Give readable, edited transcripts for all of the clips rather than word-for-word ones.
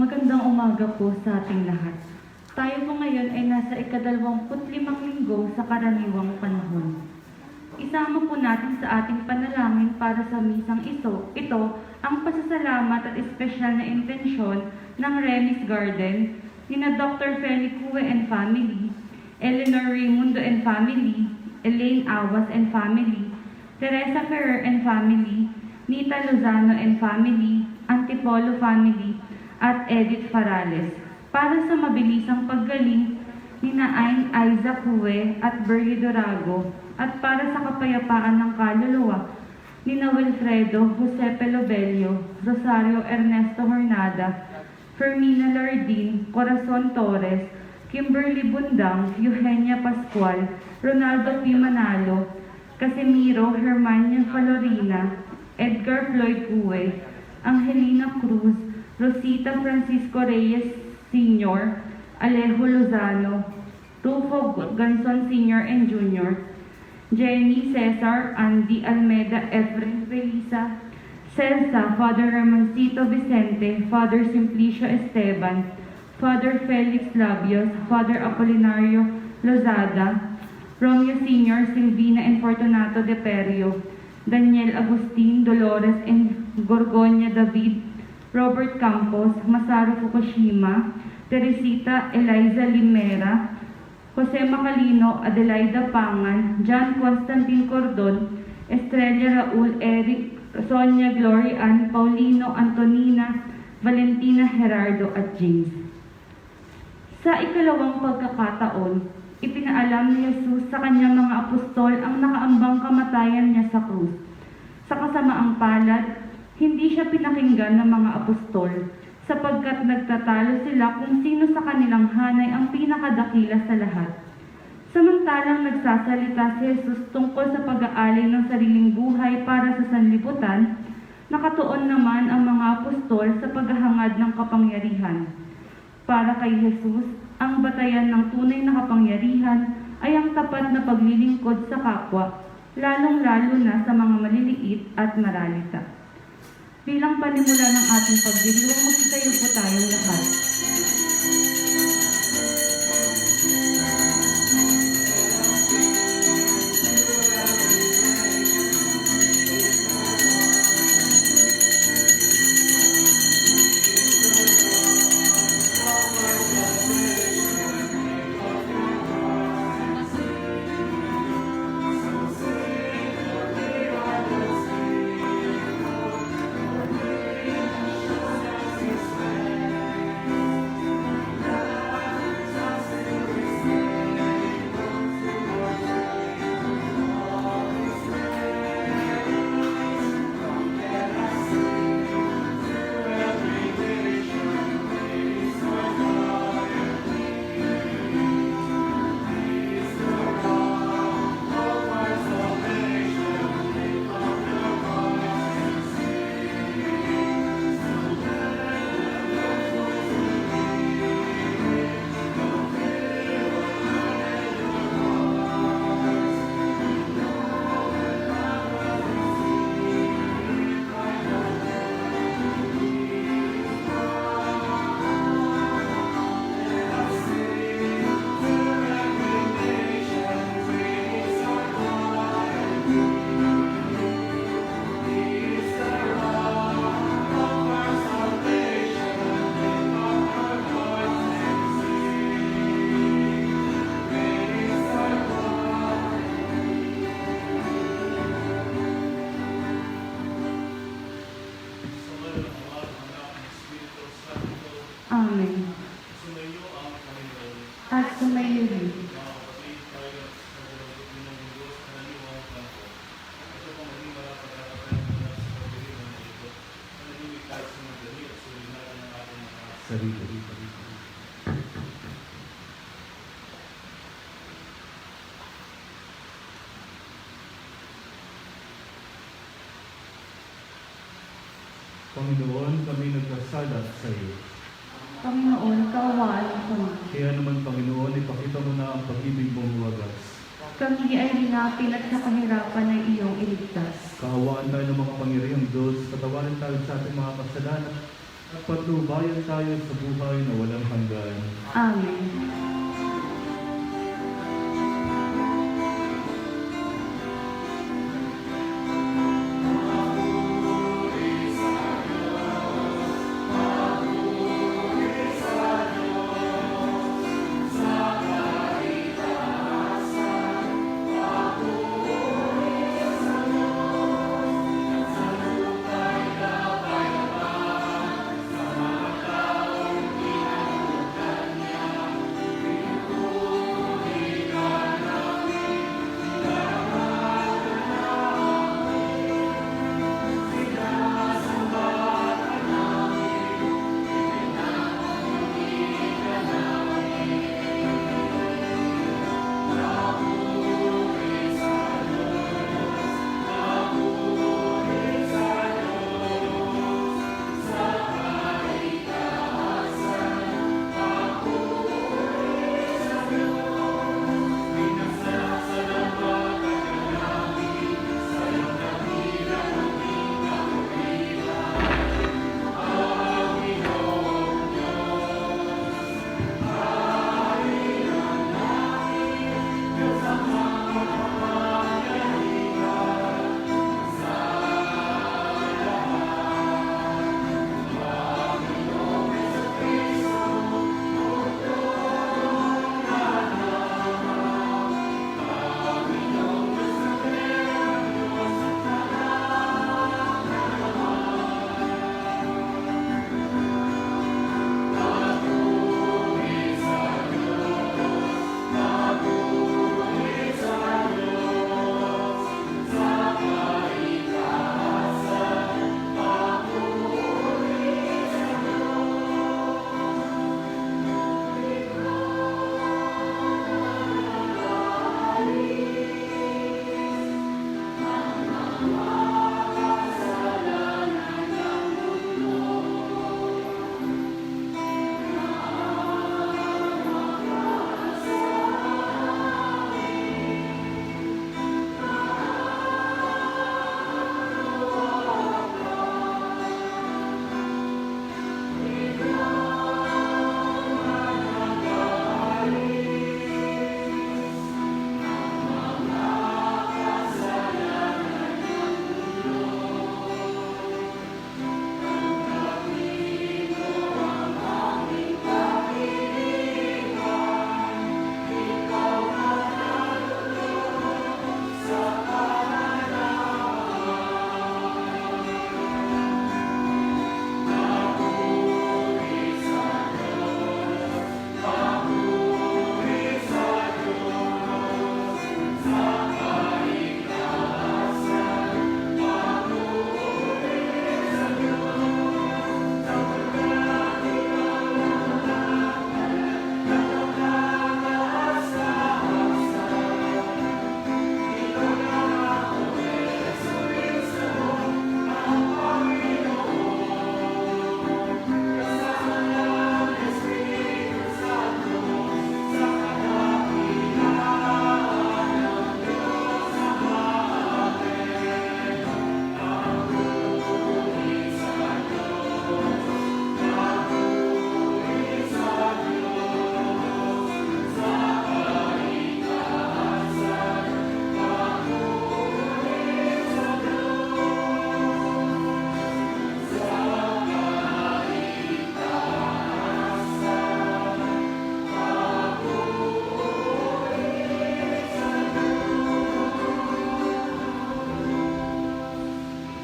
Magandang umaga po sa ating lahat. Tayo po ngayon ay nasa ika-25 linggo sa karaniwang panahon. Isama po natin sa ating panalangin para sa misang ito ang pasasalamat at espesyal na intensyon ng Remis Garden nina Dr. Feli Cue and family, Eleanor Raimundo and family, Elaine Awas and family, Teresa Ferrer and family, Nita Lozano and family, Antipolo family, at Edith Farales para sa mabilisang paggaling nina Ain Aiza Cue at Berlie Dorago at para sa kapayapaan ng kaluluwa nina Wilfredo Josepe Lobelio, Rosario Ernesto Hornada, Fermina Lardin, Corazon Torres, Kimberly Bundang, Eugenia Pascual, Ronaldo P. Manalo, Casimiro Hermania Falorina, Edgar Floyd Cue, Angelina Cruz, Rosita Francisco Reyes Sr., Alejo Lozano, Rufo Ganson Sr. and Jr., Jenny Cesar, Andy Almeda, Efren Felisa, Celsa, Father Ramoncito Vicente, Father Simplicio Esteban, Father Felix Labios, Father Apolinario Lozada, Romeo Sr., Silvina and Fortunato de Perio, Daniel Agustin, Dolores and Gorgonia David, Robert Campos, Masaru Fukushima, Teresita Eliza Limera, Jose Macalino, Adelaida Pangan, John Constantine Cordon, Estrella Raul, Eric, Sonia Glory Ann, Paulino, Antonina, Valentina Gerardo at James. Sa ikalawang pagkakataon, ipinaalam ni Jesus sa kanyang mga apostol ang nakaambang kamatayan niya sa krus. Sa kasamaang palad, hindi siya pinakinggan ng mga apostol sapagkat nagtatalo sila kung sino sa kanilang hanay ang pinakadakila sa lahat. Samantalang nagsasalita si Jesus tungkol sa pag-aalay ng sariling buhay para sa sanlibutan, nakatuon naman ang mga apostol sa paghahangad ng kapangyarihan. Para kay Jesus, ang batayan ng tunay na kapangyarihan ay ang tapat na paglilingkod sa kapwa, lalong-lalo na sa mga maliliit at maralita. Bilang panimula ng ating pagdiriwang, magsitayo po tayong lahat. Amen. At sumayo rin. Panginoon, kami nagkasalat sa iyo. Panginoon, kaawaan mo. Kaya naman, Panginoon, ipakita mo na ang pag-ibig mong wagas. Kami ay linapin at sa kahirapan ng iyong iligtas. Kaawaan tayo ng mga pangyarihang Diyos, patawarin tayo sa ating mga kasalanan, at patnubayan tayo sa buhay na walang hanggan. Amen.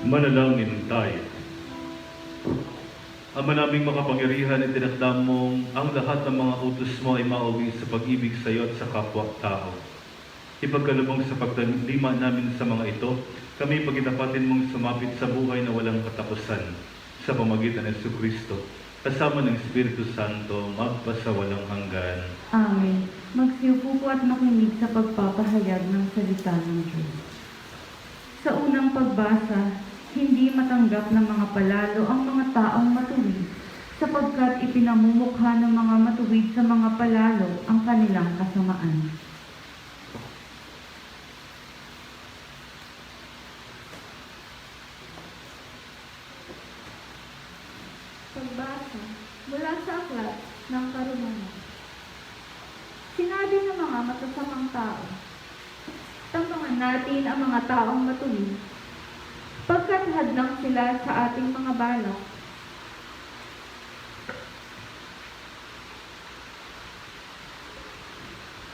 Manalangin tayo. Ama naming makapangyarihan, itinakdam mong ang lahat ng mga utos mo ay mauwi sa pag-ibig sa iyo at sa kapwa-tao. Ipagkalubong sa pagtalima namin sa mga ito, kami pagitapatin mong sumapit sa buhay na walang katapusan sa pamagitan ng Jesucristo, kasama ng Espiritu Santo, magpasawalang hanggan. Amen. Magsiupo po at makinig sa pagpapahayag ng salita ng Diyos. Sa unang pagbasa, hindi matanggap ng mga palalo ang mga taong matuwid, sapagkat ipinamumukha ng mga matuwid sa mga palalo ang kanilang kasamaan. Pagbasa ka mula sa aklat ng karunungan. Sinabi ng mga matasamang tao, tambangan natin ang mga taong matuwid, pagkat hadlang sila sa ating mga balak.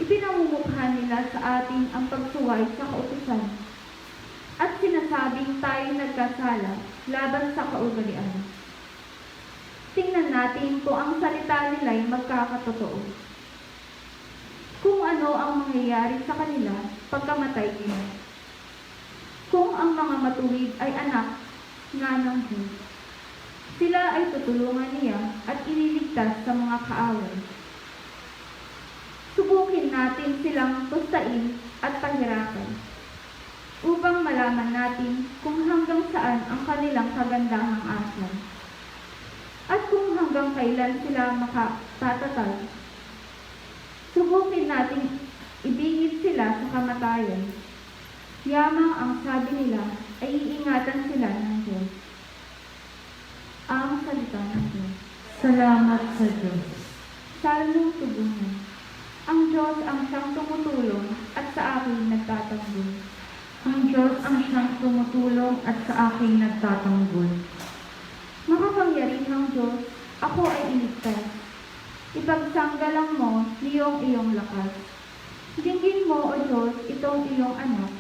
Ipinamumukha nila sa atin ang pagsuway sa kautusan at sinasabing tayo nagkasala laban sa kaugalian. Tingnan natin kung ang salita nila'y magkakatotoo. Kung ano ang mangyayari sa kanila pagkamatay nila. Kung ang mga matuwid ay anak nga ng Diyos, sila ay tutulungan niya at ililigtas sa mga kaaway. Subukin natin silang tustain at pahirapan upang malaman natin kung hanggang saan ang kanilang kagandahang asal at kung hanggang kailan sila makatatag. Subukin natin ibigit sila sa kamatayan. Yamang ang sabi nila ay iingatan sila ng Diyos. Ang salita ng Diyos. Salamat sa Diyos. Salmong tugunan. Ang Diyos ang siyang tumutulong at sa akin nagtatanggol. Ang Diyos ang siyang tumutulong at sa aking nagtatanggol. Makapangyarihang Diyos, ako ay iligtas. Ipagsanggalang mo niyong iyong lakas. Dinggin mo, O Diyos, itong iyong anak.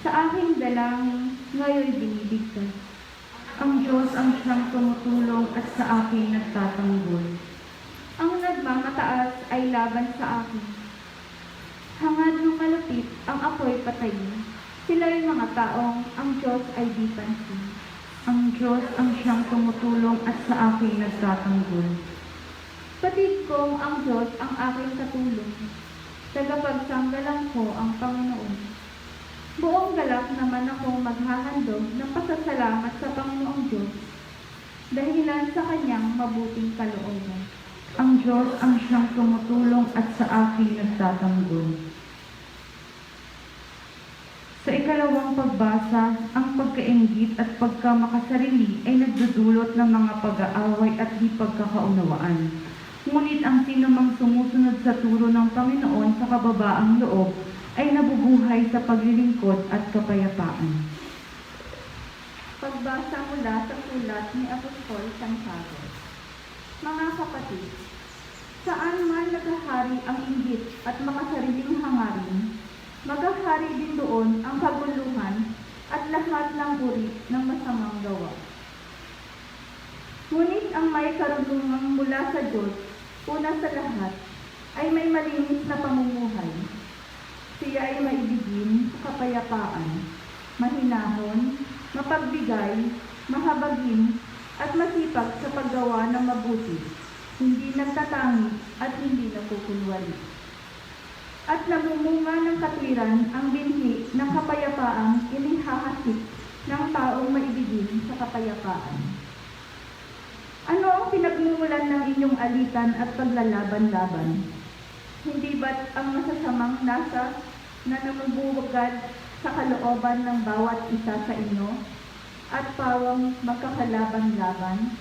Sa aking dalangin, ngayon binibigkas. Ang Diyos ang siyang tumutulong at sa aking nagtatanggol. Ang nagmamataas ay laban sa akin. Hangad ng malupit, ang apoy patayin. Sila'y mga taong ang Diyos ay di pansin. Ang Diyos ang siyang tumutulong at sa aking nagtatanggol. Patid kong ang Diyos ang aking katulong. Tagapagsanggalang ko ang Panginoon. Buong galak naman akong maghahandog ng pasasalamat sa Panginoong Diyos, dahilan sa kanyang mabuting kalooban. Ang Diyos ang siyang tumutulong at sa aking nagtatanggol. Sa ikalawang pagbasa, ang pagkainggit at pagkamakasarili ay nagdudulot ng mga pag-aaway at di pagkakaunawaan. Ngunit ang sinumang sumusunod sa turo ng Panginoon sa kababaang loob ay nabubuhay sa paglilingkod at kapayapaan. Pagbasa mula sa sulat ni Apostol Santiago. Mga kapatid, saan man naghahari ang inggit at makasariling hangarin, maghahari din doon ang kaguluhan at lahat ng uri ng masamang gawa. Ngunit ang may karunungan mula sa Diyos, una sa lahat, ay may malinis na pamumuhay. Siya ay maibigin sa kapayapaan, mahinahon, mapagbigay, mahabagin, at masipag sa paggawa ng mabuti, hindi nagtatangi at hindi nakukunwali. At namumunga ng katwiran ang binhi ng kapayapaang inihahasik ng taong maibigin sa kapayapaan. Ano ang pinagmumulan ng inyong alitan at paglalaban-laban? Hindi ba't ang masasamang nasa na namumubugad sa kalooban ng bawat isa sa inyo at pawang magkakalaban-laban?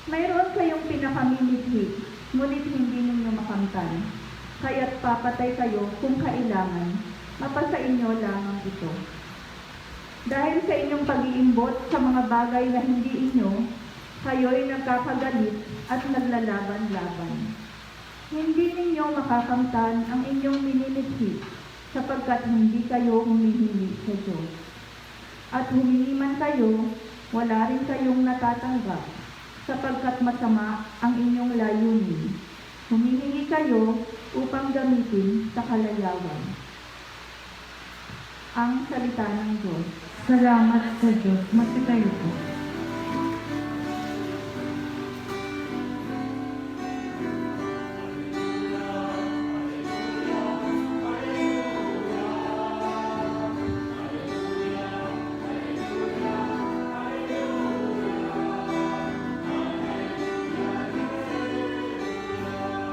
Mayroon kayong pinakamimithi, ngunit hindi ninyo makamtan. Kaya't papatay kayo kung kailangan, mapasa inyo lamang ito. Dahil sa inyong pag-iimbot sa mga bagay na hindi inyo, kayo'y nagkakagalit at naglalaban-laban. Hindi ninyo makakamtan ang inyong minimithi sapagkat hindi kayo humihingi sa Diyos. At humingi man kayo, wala rin kayong natatanggap, sapagkat masama ang inyong layunin. Humihingi kayo upang gamitin sa kalayawan. Ang salita ng Diyos. Salamat sa Diyos. Masitayo po.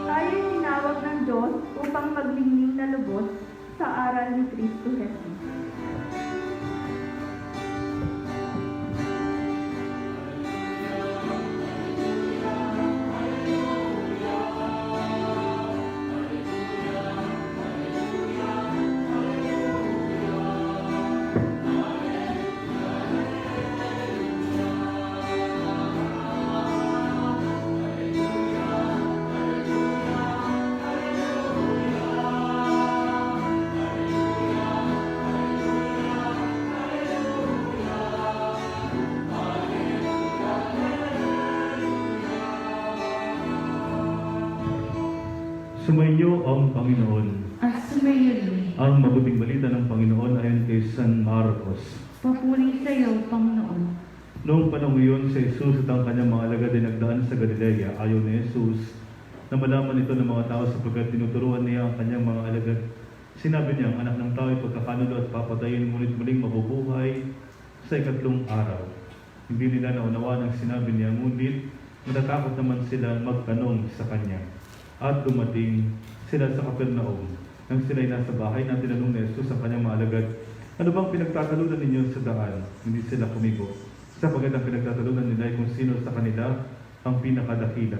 Tayo'y tinawag ng Diyos upang maglingling na lubos sa aral ni Kristo Jesus. Sumainyo ang Panginoon. At sumayo din. Ang mabuting balita ng Panginoon ayon kay San Marcos. Papuri sa iyo, Panginoon. Noong panahon iyon, si Jesus at ang kanyang mga alagad ay nagdaan sa Galilea. Ayaw ni Jesus na malaman ito ng mga tao sapagkat tinuturuan niya ang kanyang mga alagad. Sinabi niya, ang anak ng tao ay pagkakanulo at papatayin, ngunit muling mabubuhay sa ikatlong araw. Hindi nila naunawaan ang sinabi niya, ngunit natatakot naman sila magtanong sa kanya. At dumating sila sa Capernaum. Nang sila'y nasa bahay na tinanong ni Jesus ang kanyang mga alagad, ano bang pinagtatalunan ninyo sa daan? Hindi sila kumibo. Sapagkat ang pinagtatalunan nila ay kung sino sa kanila ang pinakadakila.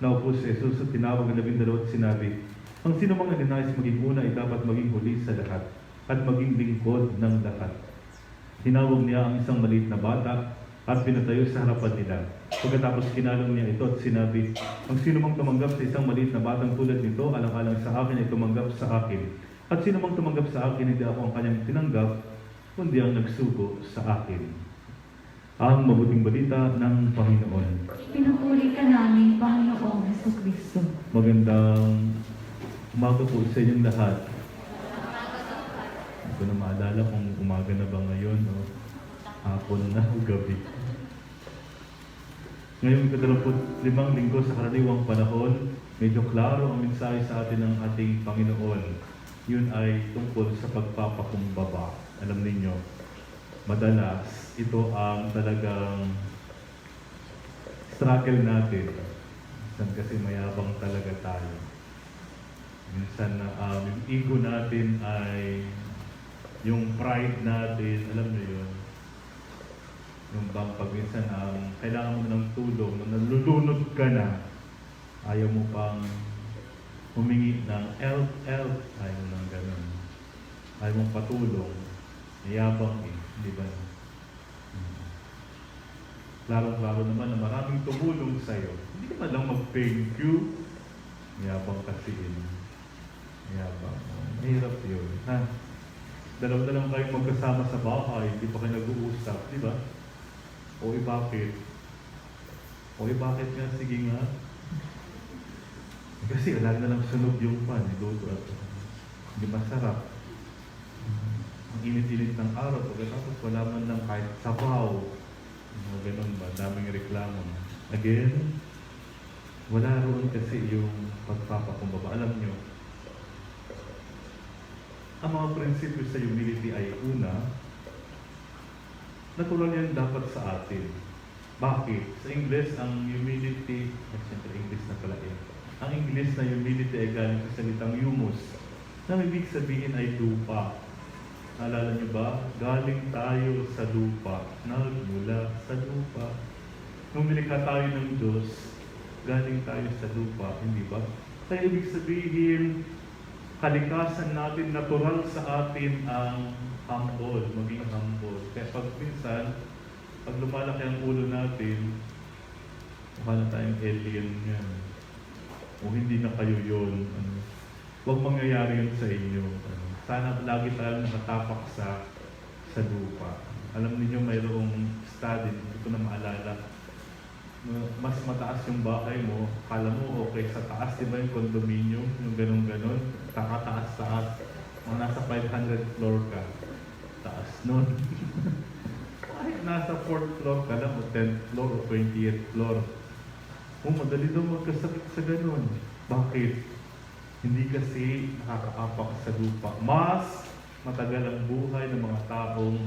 Naupo si Jesus at tinawag ang 12 at sinabi, ang sino mang nagnanais maging una ay dapat maging huli sa lahat at maging lingkod ng lahat. Tinawag niya ang isang maliit na bata at pinatayo sa harapan nila. Pagkatapos kinalong niya ito at sinabi, ang sino mang tumanggap sa isang maliit na batang tulad nito, alang-alang sa akin ay tumanggap sa akin. At sino mang tumanggap sa akin, hindi ako ang kanyang tinanggap, kundi ang nagsugo sa akin. Ang mabuting balita ng Panginoon. Pinupuri ka namin, Panginoong Jesucristo. Magandang umaga po sa inyong lahat. Hindi ko na maalala kung umaga na ba ngayon o hapon na o gabi. Ngayong 25 linggo sa karaniwang panahon, medyo klaro ang mensahe sa atin ng ating Panginoon. Yun ay tungkol sa pagpapakumbaba. Alam ninyo, madalas ito ang talagang struggle natin. Minsan kasi mayabang talaga tayo. Minsan yung ego natin ay yung pride natin, alam niyo yun. Yung bang pag minsan kailangan mo ng tulong, nalulunod ka na, ayaw mo pang humingi ng help, ayaw mo ng ganun. Ayaw mong patulong, mayabang di ba? Klaro-klaro naman na maraming tumulong sa'yo. Hindi ka man lang mag-thank you, mayabang kasi mayabang. Mahirap yun, ha? Dalawa na lang kayo magkasama sa bahay, hindi pa kayo nag-uusap, di ba? O bakit? Bakit nga? Sige nga. Kasi wala na lang sunog yung pan, iluto at hindi masarap. Ang init-init ng araw, pagkatapos wala man lang kahit sabaw. Ganun ba? Daming reklamo. Again, wala roon kasi yung pagpapakumbaba. Alam nyo, ang mga prinsipyo sa humility ay una, natural yan dapat sa atin. Bakit? Sa English, ang humility, siyempre English na pala yan. Ang English na humility ay galing sa salitang humus, na ibig sabihin ay lupa. Naalala niyo ba? Galing tayo sa lupa. Nagmula sa lupa. Nung nilikha tayo ng Diyos, galing tayo sa lupa, hindi ba? Kaya ibig sabihin, kalikasan natin, natural sa atin ang humble, maging humble. Kaya pag minsan, pag lumalaki ang ulo natin, mukha na tayong alien yan. O hindi na kayo yun. Huwag mangyayari yun sa inyo. Sana lagi tayong nakatapak sa lupa. Alam niyo mayroong study, hindi ko na maalala. Mas mataas yung bahay mo, kala mo okay sa taas, di ba yung condominium, yung ganun-ganon, taas, mga nasa 500 floor ka, taas nun. Ay, nasa 4th floor ka lang, o 10th floor, o 20th floor. Madali daw magkasakit sa ganun. Bakit? Hindi kasi nakakaapak sa lupa. Mas matagal ang buhay ng mga taong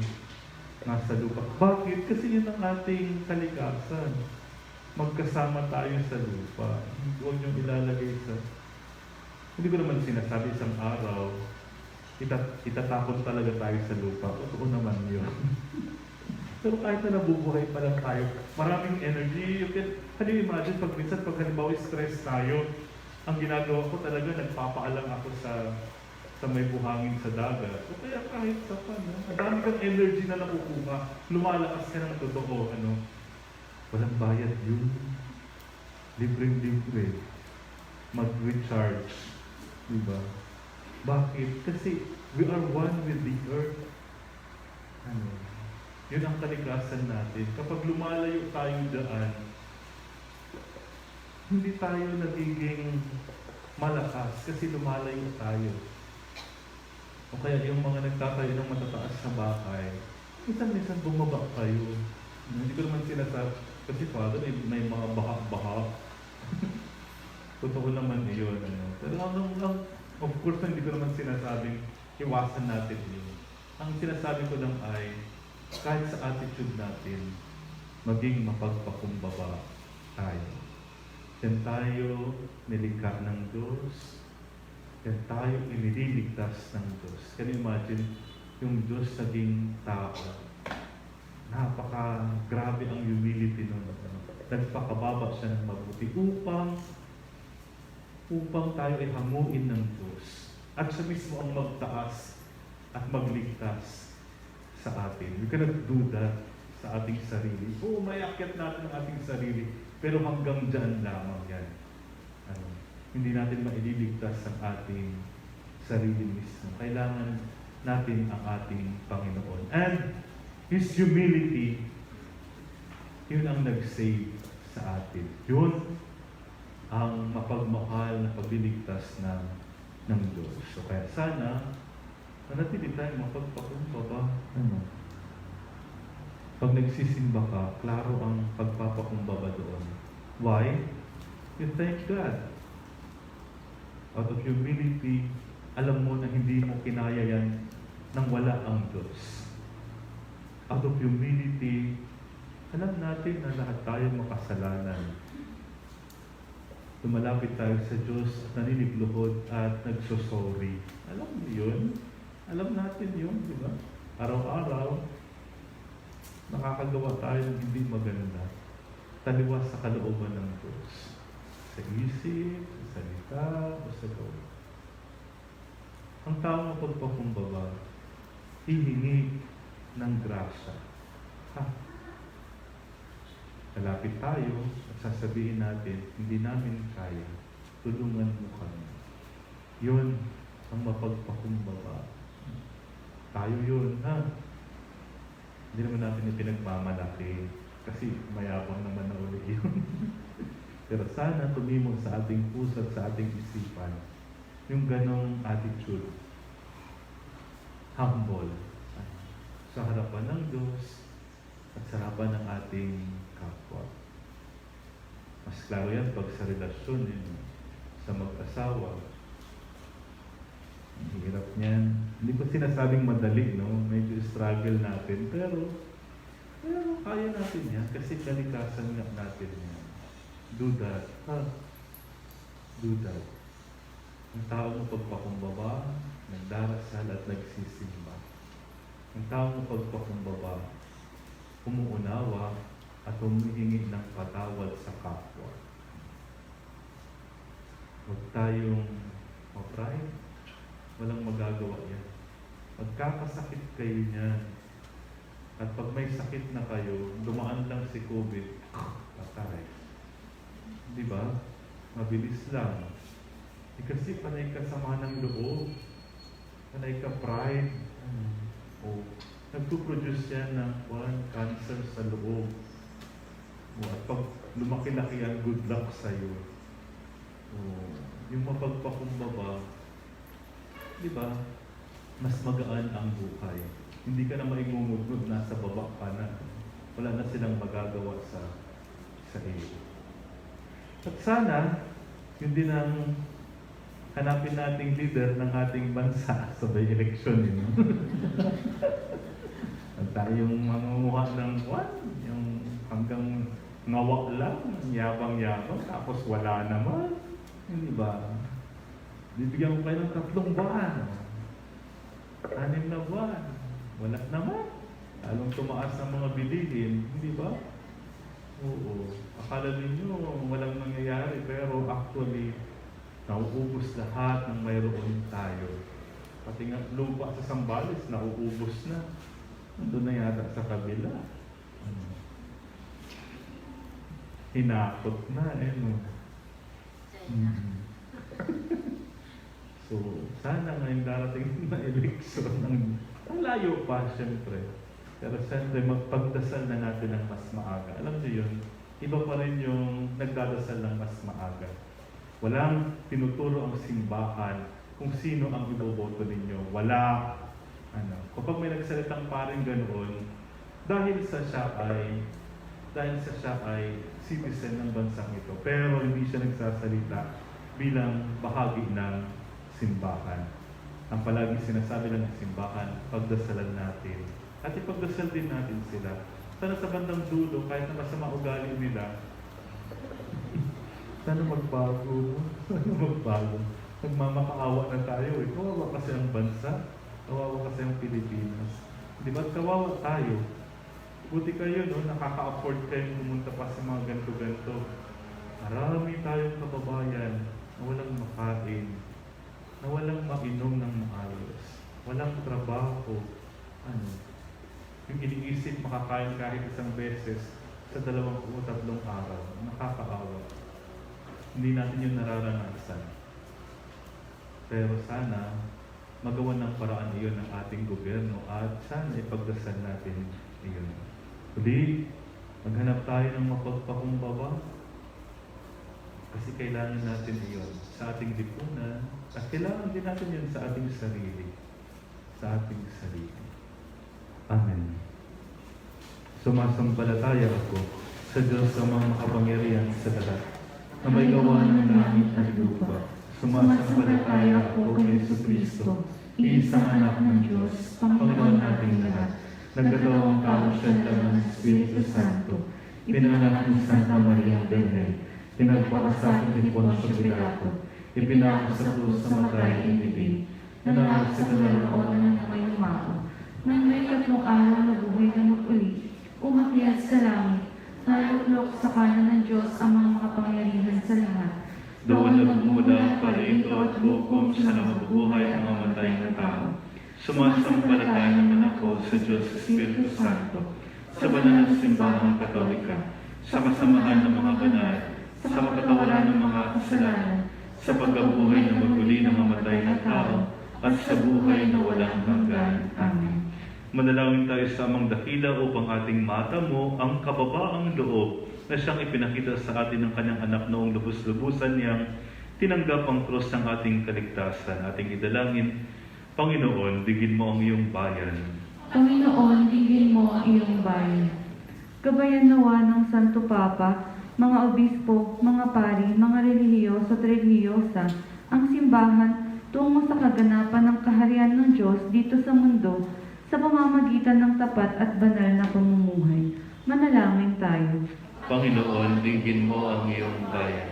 nasa lupa. Bakit? Kasi yun ang ating kalikasan. Magkasama tayo sa lupa. Huwag niyong ilalagay sa... Hindi ko naman sinasabi isang araw, itatakot talaga tayo sa lupa. Totoo naman yun. Pero kahit na nabubuhay pa lang tayo, maraming energy. Can you imagine, pag minsan, pag halimbawa stress tayo, ang ginagawa ko talaga, nagpapaalang ako sa may buhangin sa dagat. O kaya kahit sa ang dami kang energy na nakukuha, lumalakas ka ng totoo, walang bayad yun. Libreng-libre. Mag-recharge. Diba? Bakit? Kasi we are one with the earth. Yun ang kalikasan natin. Kapag lumalayo tayo daan, hindi tayo nagiging malakas kasi lumalayo tayo. O kaya yung mga nagtatayo ng matataas na bahay, minsan bumaba kayo. Hindi ko naman sinasabi, kasi Father, may mga baha-baha. Totoo naman yun. Pero of course, hindi ko naman sinasabing iwasan natin yun. Ang sinasabi ko lang ay, kahit sa attitude natin, maging mapagpakumbaba tayo. Yan tayo nilikha ng Diyos. Yan tayo inililigtas ng Diyos. Can you imagine, yung Diyos naging tao. Napaka-grabe ang humility nun. Nagpakababa siya ng mabuti upang tayo ay hanguin ng Diyos. At siya mismo ang magtaas at magligtas sa atin. We cannot do that sa ating sarili. Oo, mayakyat natin ang ating sarili, pero hanggang dyan lamang yan. Hindi natin maililigtas ang ating sarili mismo. Kailangan natin ang ating Panginoon. And His humility, yun ang nag-save sa atin. Yun ang mapagmahal na pagliligtas ng Diyos. So kaya sana, manatili tayo mapagpakumbaba. Pag nagsisimba ka, klaro ang pagpapakumbaba doon. Why? You thank God. Out of humility, alam mo na hindi mo kinaya yan nang wala ang Diyos. Out of humility, alam natin na lahat tayo makasalanan. Lumalapit tayo sa Diyos at naninigluhod at nagsosorry. Alam mo yun? Alam natin yun, di ba? Araw-araw, nakakagawa tayo ng hindi maganda. Taliwas sa kalooban ng Diyos. Sa isip, sa salita, o sa gawa. Ang taong mapagpakumbaba, hihingi ng grasya. Kalapit tayo at sasabihin natin, hindi namin kaya, tulungan mo kami. Yun ang mapagpakumbaba. Tayo yun, Hindi naman natin ipinagmamalaki kasi mayabang naman na uli yun. Pero sana tumimong sa ating puso at sa ating isipan yung ganong attitude. Humble. Sa harapan ng Diyos at sa harapan ng ating kapwa. Mas klaro yan pag sa relasyon, sa mag-asawa. Ang hirap niyan. Hindi ko sinasabing madali, no? Medyo struggle natin. Pero kaya natin yan kasi kalikasan nga natin yan. Do that. Do that. Ang tao mo pagpakumbaba, nagdarasal at nagsisimba. Ang tao mo pagpakumbaba, umuunawa at humihingi ng patawad sa kapwa. Huwag tayong ma-pride. Walang magagawa yan. Magkakasakit kayo niyan. At pag may sakit na kayo, dumaan lang si COVID, patay. Di ba? Mabilis lang. Kasi panay ka sama ng loob. Panay ka pride. Nagpuproduce yan ng cancer sa loob. At pag lumaki-laki yan, good luck sa'yo. Yung mapagpakumbaba, di ba? Mas magaan ang buhay. Hindi ka na maingungudgod, nasa baba ka na. Wala na silang magagawa sa iyo. At sana, yun din ang hanapin nating leader ng ating bansa sa election. At tayong mangunguha ng yung hanggang ngawak lang, yabang-yabang, tapos wala naman. Hindi ba? Bibigyan ko kayo ng 3 buwan. 6 na buwan. Wala naman. Lalong tumaas ang mga bilihin. Hindi ba? Oo. Akala ninyo walang nangyayari, pero actually, nauubos lahat ng mayroon tayo. Pati nga lupa sa Sambales, nauubos na. Doon na yata sa kabila. Hinakot na, So, sana ngayon darating na eleksyon ang layo pa, siyempre. Pero siyempre, magpagdasal na natin ng mas maaga. Alam niyo yun, iba pa rin yung nagdadasal ng mas maaga. Walang tinuturo ang simbahan kung sino ang iboboto ninyo. Wala, kapag may nagsalitang paring ganoon, dahil sa siya ay citizen ng bansang ito, pero hindi siya nagsasalita bilang bahagi ng simbahan. Ang palagi sinasabi lang ng simbahan, pagdasalan natin. At ipagdasal din natin sila. Sana sa bandang dulo, kahit na masama ugali nila, sana magbago. Sana magbago. Nagmamakaawa na tayo. Kawawa kasi ang bansa. Kawawa kasi ang Pilipinas. Di ba? Kawawa tayo. Buti kayo, no? Nakaka-afford kayo pumunta pa sa mga ganto-ganto. Marami tayong kababayan na walang makain, na walang mainom ng maayos, walang trabaho. Yung iniisip makakain kahit isang beses sa 2 o 3 araw, nakakaawa. Hindi natin yung nararanasan. Pero sana magawa ng paraan iyon ng ating gobyerno at sana ipagdasal natin iyon. Uli, maghanap tayo ng mapagpakumbaba kasi kailangan natin iyon sa ating lipunan at kailangan din natin yun sa ating sarili. Sa ating sarili. Amen. Sumasampalataya ako sa Diyos sa mga makapangyarihan sa lahat na may gawa ng langit at lupa. Sumasampalataya ako kay Jesucristo, iisang anak ng Diyos, Panginoon nating lahat, nagkatawang tao siya ng Espiritu Santo, pinanganak ni Santa Maria Virgen, pinagpakasakit ni Poncio Pilato, ipinako sa krus sa matay inibig, nanalo sa kalooban ng may humako, nang may 3 araw na buhay na muli, umakyat sa langit, naluklok sa kanan ng Diyos ang mga makapangyarihan sa lahat. Doon nagmumula ang parito at hukom sa nabubuhay ang mamatay na tao. Sumasampalataya naman ako sa Diyos Espiritu Santo, sa banal na simbahang Katolika, sa kasamahan ng mga banal, sa makatawaran ng mga kasalanan, sa pagkabuhay na maguli ng mamatay na tao, at sa buhay na walang hanggan. Amen. Manalangin tayo sa amang dakila upang ating matamo ang kababaang loob na siyang ipinakita sa atin ng kanyang anak noong lubos-lubusan niyang tinanggap ang krus ng ating kaligtasan. Ating idalangin, Panginoon, digin mo ang iyong bayan. Panginoon, digin mo ang iyong bayan. Gabayan nawa ng Santo Papa, mga obispo, mga pari, mga relihiyoso at relihiyosa, ang simbahan tungo sa kaganapan ng kaharian ng Diyos dito sa mundo sa pamamagitan ng tapat at banal na pamumuhay. Manalangin tayo. Panginoon, digin mo ang iyong bayan.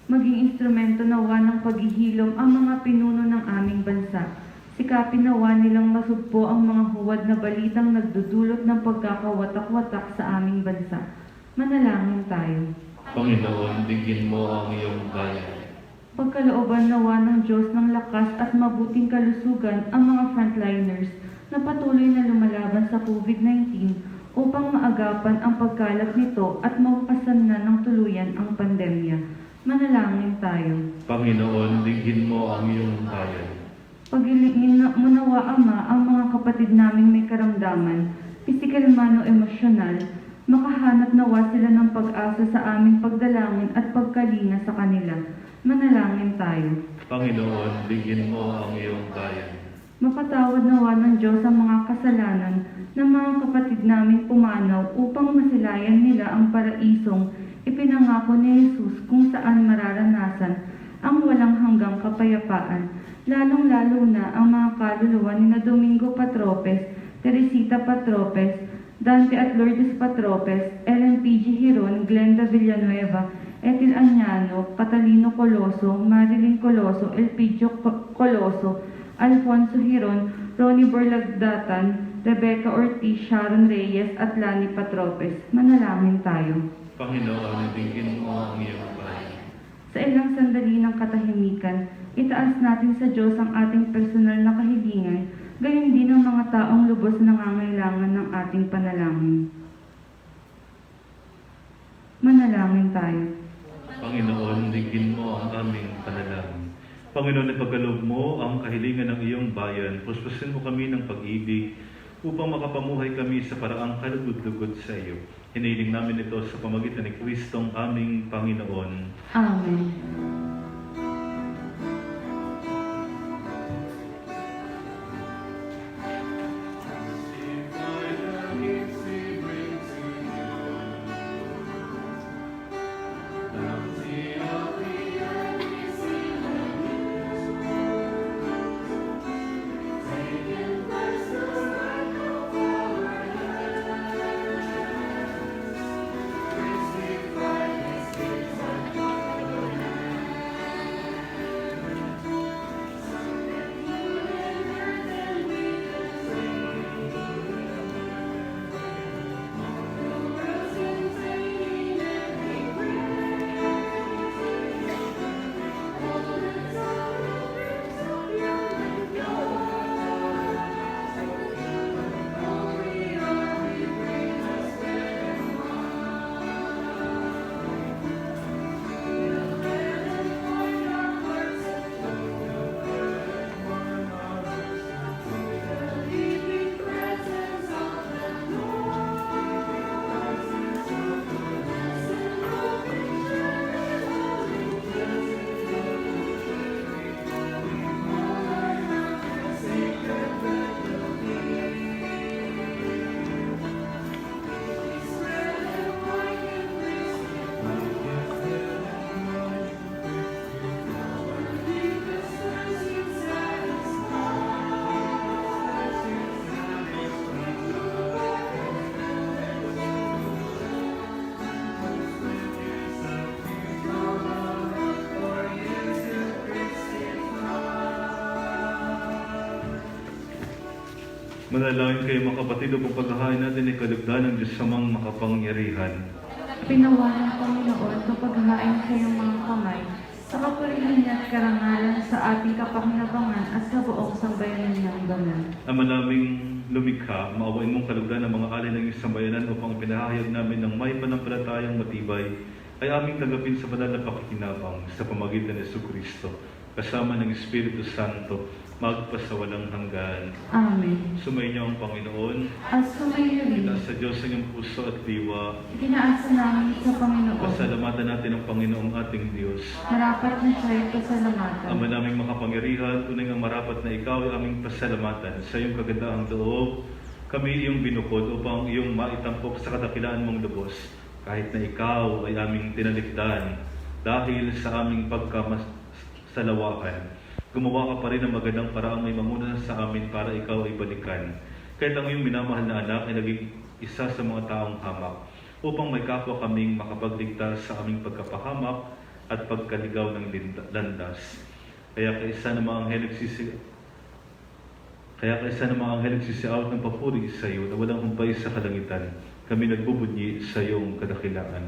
Maging instrumento nawa ng paghihilom ang mga pinuno ng aming bansa. Sikapin nawa nilang masugpo ang mga huwad na balitang nagdudulot ng pagkakawatak-watak sa aming bansa. Manalangin tayo. Panginoon, digin mo ang iyong bayan. Pagkalooban nawa ng Diyos ng lakas at mabuting kalusugan ang mga frontliners na patuloy na lumalaban sa COVID-19 upang maagapan ang pagkalat nito at mawapasan na ng tuluyan ang pandemya. Manalangin tayo. Panginoon, digin mo ang iyong bayan. Pagilingin mo nawa, Ama, ang mga kapatid naming may karamdaman, pisikal man o emosyonal, makahanap nawa sila ng pag-asa sa aming pagdalangin at pagkalinga sa kanila. Manalangin tayo. Panginoon, digin mo ang iyong bayan. Mapatawad nawa ng Diyos ang mga kasalanan ng mga kapatid naming pumanaw upang masilayan nila ang paraisong ipinangako ni Jesus kung saan mararanasan ang walang hanggang kapayapaan, lalong-lalo na ang mga kaluluwa ni na Domingo Patropes, Teresita Patropes, Dante at Lourdes Patropes, Ellen P.G. Hiron, Glenda Villanueva, Ethel Añano, Catalino Coloso, Marilyn Coloso, Elpidio Coloso, Alfonso Hiron, Ronnie Borlagdatan, Rebecca Ortiz, Sharon Reyes at Lani Patropes. Manalangin tayo. Panginoon, digin mo ang iyong bayan. Sa ilang sandali ng katahimikan, itaas natin sa Diyos ang ating personal na kahilingan, gayon din ang mga taong lubos na nangangailangan ng ating panalangin. Manalangin tayo. Panginoon, digin mo ang aming panalangin. Panginoon, ipagkaloob mo ang kahilingan ng iyong bayan. Puspusin mo kami ng pag-ibig upang makapamuhay kami sa paraang kalugod-lugod sa iyo. Hinihiling namin ito sa pamagitan ni Kristong aming Panginoon. Amen. Manalangin kayo mga kapatid upang paghahain natin ay kalugdan ng Diyos samang makapangyarihan. Pinawalan ng Panginoon kapag hain sa iyong mga kamay, sa kapurihan niya at karangalan sa ating kapakinabangan at sa buong sambayanan niyang banal. Ama naming lumikha, maawain mong kalugdan ang mga alay ng isang bayanan upang pinahayag namin ng may panampalatayang matibay ay aming tanggapin sa banal na pakikinabang sa pamagitan ng Jesucristo, kasama ng Espiritu Santo, magpasawalang hanggan. Amen. Sumayin niyo ang Panginoon, At sumayo rin, sa Diyos ang iyong puso at diwa. itinaasa namin sa Panginoon. Pasalamatan natin ang Panginoong ating Diyos. Marapat na siya ay pasalamatan. Ama naming makapangyarihan, tunay ang marapat na ikaw ay aming pasalamatan. Sa iyong kagandahang loob, kami iyong binukod upang iyong maitampok sa kadakilaan mong lubos. Kahit na ikaw ay aming tinalikdan dahil sa aming pagkamasalawakan. Gumawa ka pa rin ng magandang paraang may manguna sa amin para ikaw ay balikan. Kahit ang iyong minamahal na anak ay naging isa sa mga taong hamak upang may kapwa kaming makapagligtas sa aming pagkapahamak at pagkaligaw ng landas. Kaya kaisa ng mga anghel nagsisiawat ng papuri sa iyo na walang humpay sa kalangitan. Kami nagbubunyi sa iyong kadakilaan.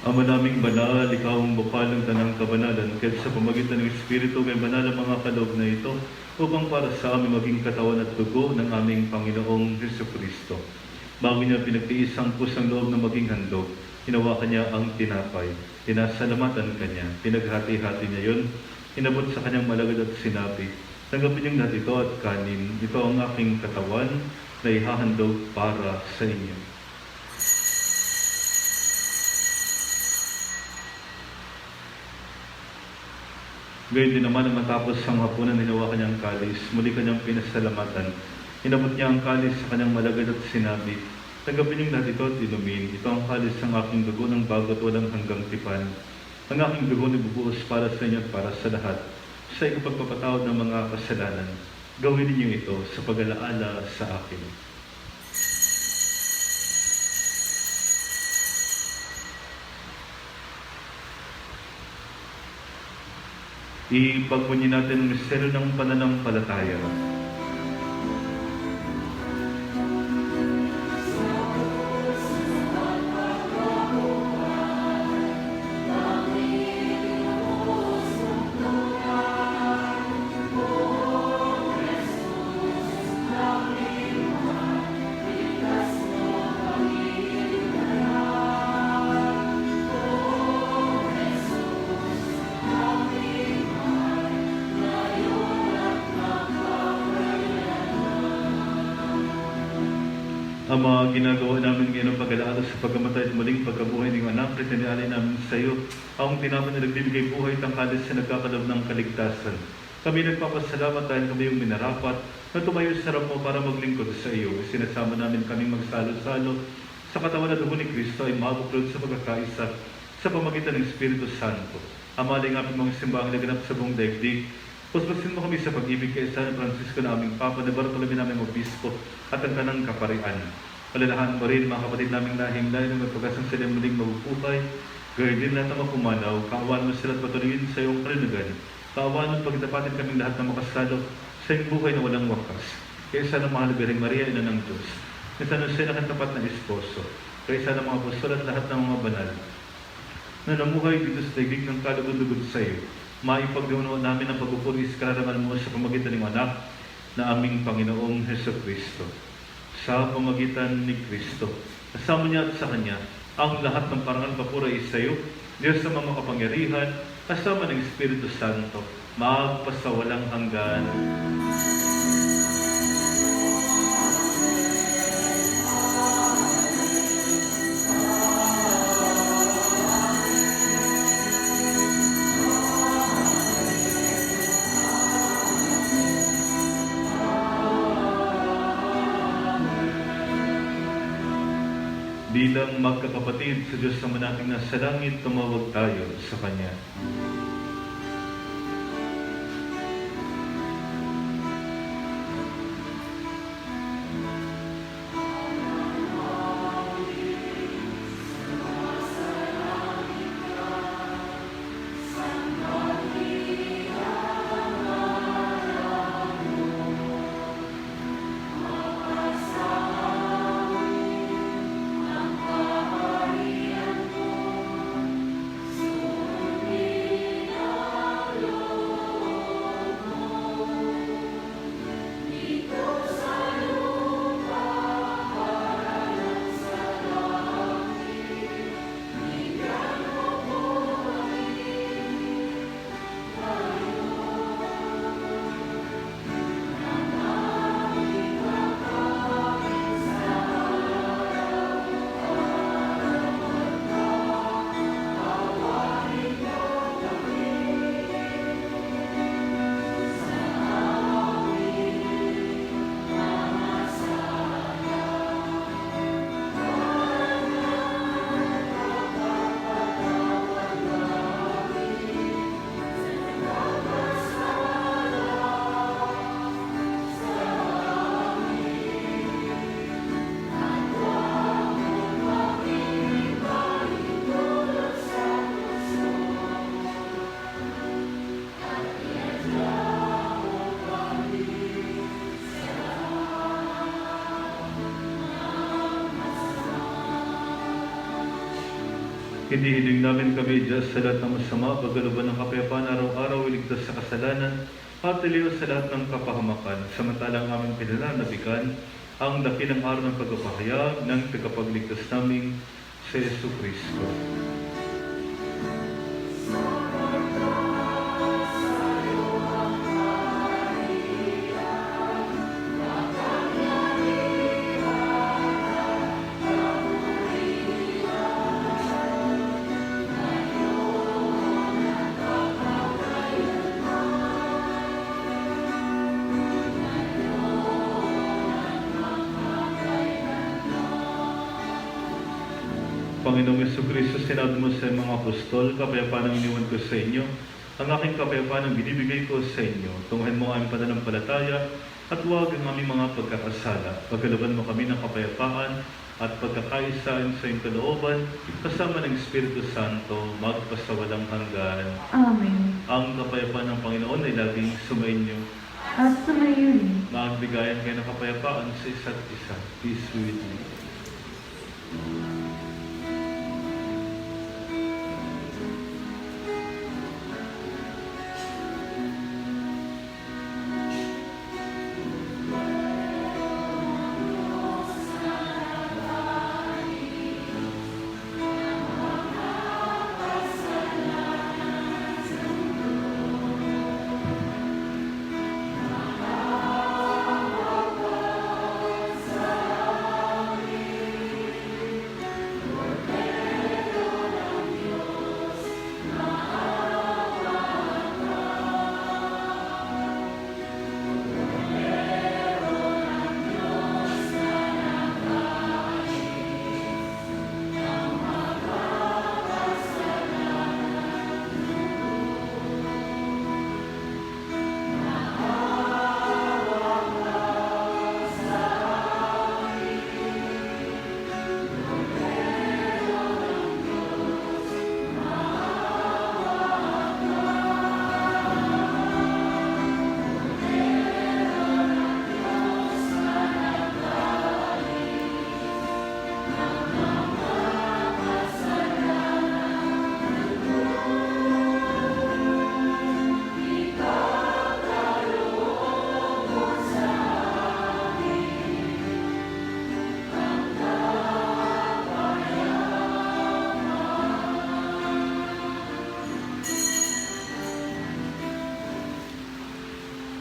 Ama naming banal, ikaw ang bukal ng tanang kabanalan, kahit sa pamagitan ng Espiritu may banal ang mga kaloob na ito, upang para sa amin maging katawan at dugo ng aming Panginoong Jesucristo. Bago niya pinagtiis ang pusang loob na maging handog, hinawakan niya ang tinapay, pinasalamatan kanya, pinaghati-hati niya yon, inabot sa kanyang malagad at sinabi, tanggapin niyong lahat ito at kanin, ito ang aking katawan na ihahandog para sa inyo. Gayun din naman na matapos ang hapunan, hinawakan niya ang kalis, muli kanyang pinasalamatan. Inabot niya ang kalis sa kanyang malagad at sinabi, tanggapin niyong lahat ito at inumin. Ito ang kalis ng aking dugo ng bago at walang hanggang tipan. Ang aking dugo na bubuhos para sa inyo at para sa lahat, sa ikapagpapatawad ng mga kasalanan. Gawin niyo ito sa pag-alaala sa akin. Ipagpunyi natin ang misteryo ng pananampalataya. Ang mga ginagawa namin ngayon ng pag-alaala sa pagkamatay at muling pagkabuhay ng anak, pretendalay namin sa iyo, ang tinapon na nagbibigay buhay tangkalis sa nagkakalob ng kaligtasan. Kami nagpapasalamat dahil kami yung minarapat na tumayo sa harap mo para maglingkod sa iyo. Sinasama namin kaming magsalo-salo sa katawan at dugo ni Kristo ay mabuklod sa pagkakaisa sa pamagitan ng Espiritu Santo. Amaling aming mga simbahang naganap sa buong daigdig. Puspasin mo kami sa pag-ibig kay San Francisco na aming Papa, na Bartolome naming Obispo at ang kanang kaparian. Palalahan mo rin mga kapatid naming lahing-lahi na magpagkasang sila muling mabubuhay. Gayun din lahat na mapumanaw, kaawaan mo sila at patuloyin sa iyong kalinagan. Kaawaan mo at pagtapatin kaming lahat na makasalo sa iyong buhay na walang wakas. kaysa ng mahal na Birheng Maria, Ina ng Diyos, ni San Jose na katapat na esposo, kaysa ng mga apostol at lahat ng mga banal, na namuhay dito sa daigdig ng kalugod-lugod sa iyo, maipagdiwanawan namin ang pagpupuri sa kararaman mo sa pamagitan ng anak na aming Panginoong Hesukristo. Sa pamagitan ni Kristo, kasama niya at sa Kanya, ang lahat ng parangal papuri sa iyo, Diyos sa mga kapangyarihan, kasama ng Espiritu Santo, magpasawalang hanggan. Bilang magkakapatid sa Diyos na nating nasa langit, tumawag tayo sa Kanya. Hinihiling namin kami, Diyos, sa lahat ng masama, pagkaluban ng kapayapaan, araw-araw, iligtas sa kasalanan, at iliw sa lahat ng kapahamakan, samantalang aming pinananabikan ang dakilang araw ng pagpapahayag ng tagapagligtas naming si Jesucristo. Panginoong Jesucristo, sinabi mo sa mga apostol, kapayapaan ang iniwan ko sa inyo, ang aking kapayapaan ang binibigay ko sa inyo. Tunghayin mo ang aming pananampalataya at huwag ang aming mga pagkakasala. Pagkalooban mo kami ng kapayapaan at pagkakaisa sa iyong kalooban, kasama ng Espiritu Santo, magpasawalang hanggan. Amen. Ang kapayapaan ng Panginoon ay laging sumainyo. At sumayo rin. Magbigayan kayo ng kapayapaan sa isa't isa. Peace be with you.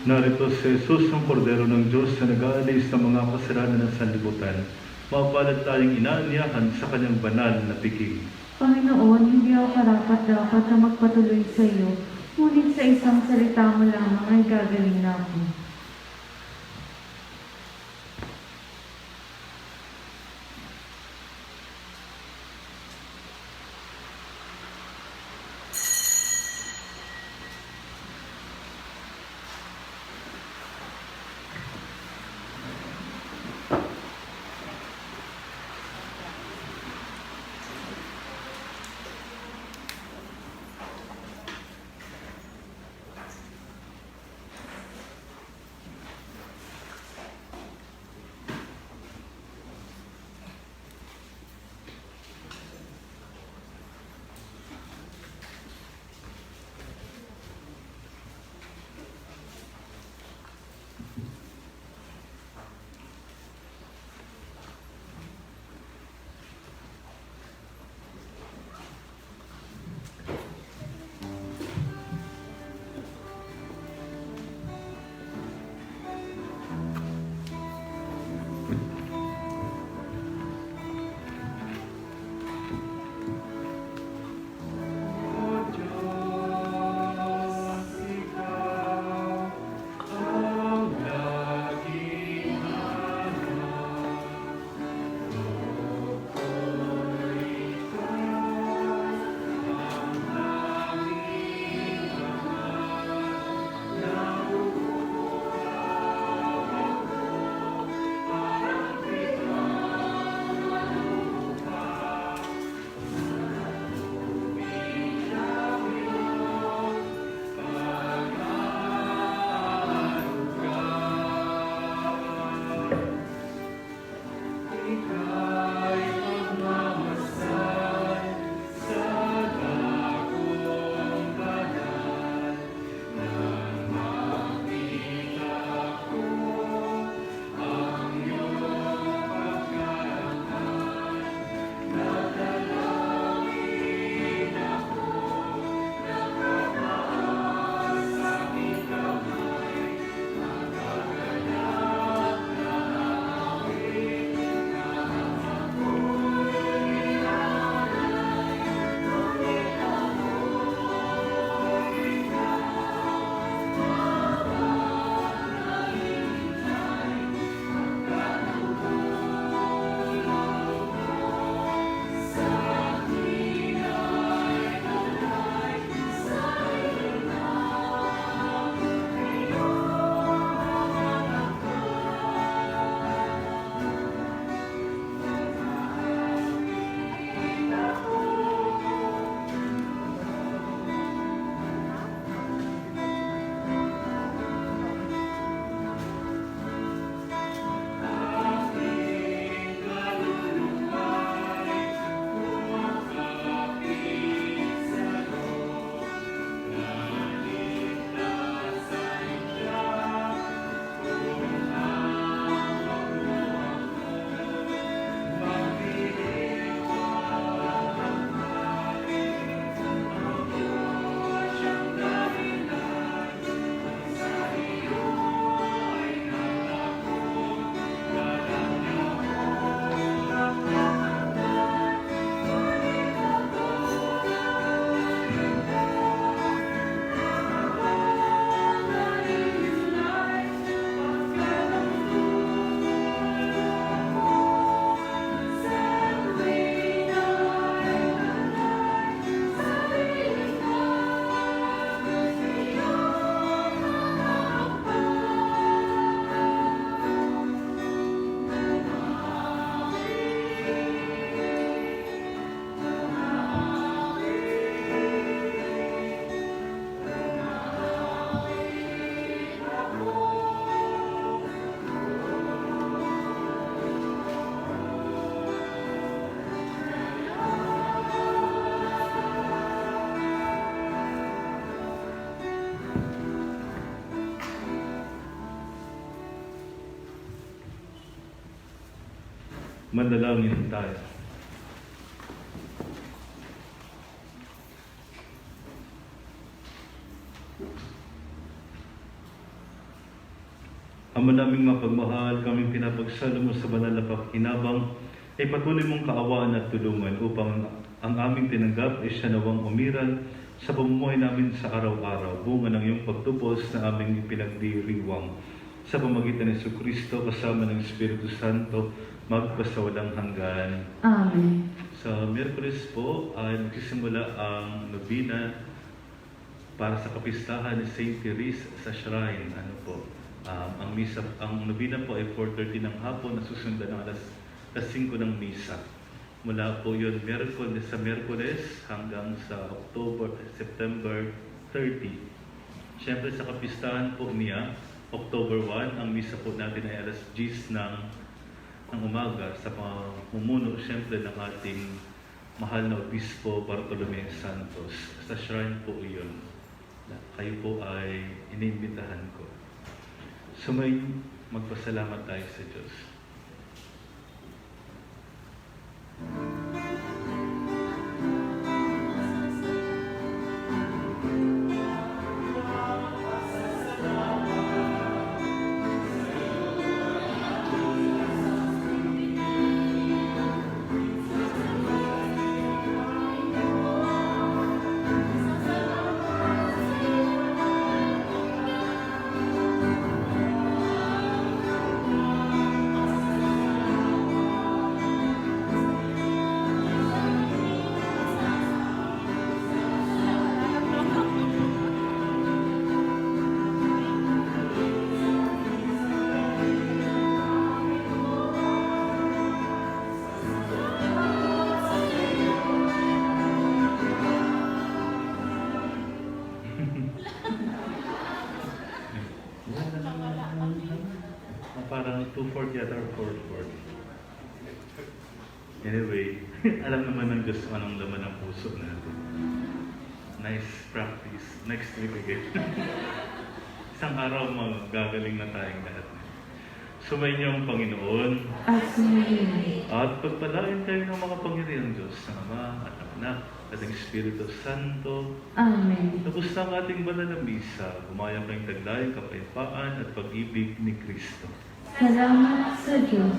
Narito si Jesus, ang kordero ng Diyos na nag-aalis ng mga kasalanan ng sanlibutan. Mapalad tayong inaanyahan sa kanyang banal na piking. Panginoon, hindi ako karapat-dapat na magpatuloy sa iyo, ngunit sa isang salita mo lamang ay gagaling na ako. Manalangin tayo. naming mapagmahal, kaming pinapagsalo mo sa banal na pakinabang, ay patuloy mong kaawaan at tulungan upang ang aming tinanggap ay siya nawang umiral sa pamumuhay namin sa araw-araw, bunga ng iyong pagtubos na aming ipinagdiriwang sa pamagitan ng Jesucristo kasama ng Espiritu Santo, magpasawalang hanggan. Amen. Sa Miyerkules po ay magsisimula ang nobina para sa kapistahan ni Saint Therese sa Shrine. Ang nobina po ay 4:30 ng hapon, nasusundan ng alas 5 ng misa. Mula po yun sa Miyerkules hanggang sa September 30. Siyempre sa kapistahan po niya, October 1, ang misa po natin ay alas 10 ng umaga sa pamumuno siyempre ng ating mahal na Obispo Bartolome Santos. Sa Shrine po iyon. Kayo po ay inimbitahan ko. Sumay, magpasalamat tayo sa Diyos. Parang 240 yata or 440. Anyway, alam naman ng Diyos kung anong laman ng puso natin. Nice practice. Next week again. Isang araw magagaling na tayong lahat. Sumayin niyo ang Panginoon At sumayin. at pagpalain kayo ng mga pangyarihan Diyos ng Ama at ng Anak at ng Espiritu Santo. Amen. Tapos na ang ating banal na misa, gumaya kayong taglay, kapayapaan at pag-ibig ni Kristo. Salamat sa Diyos.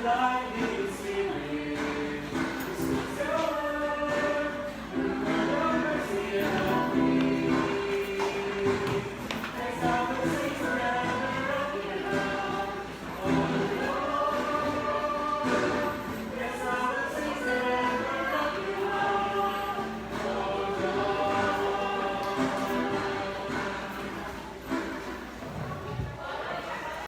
Light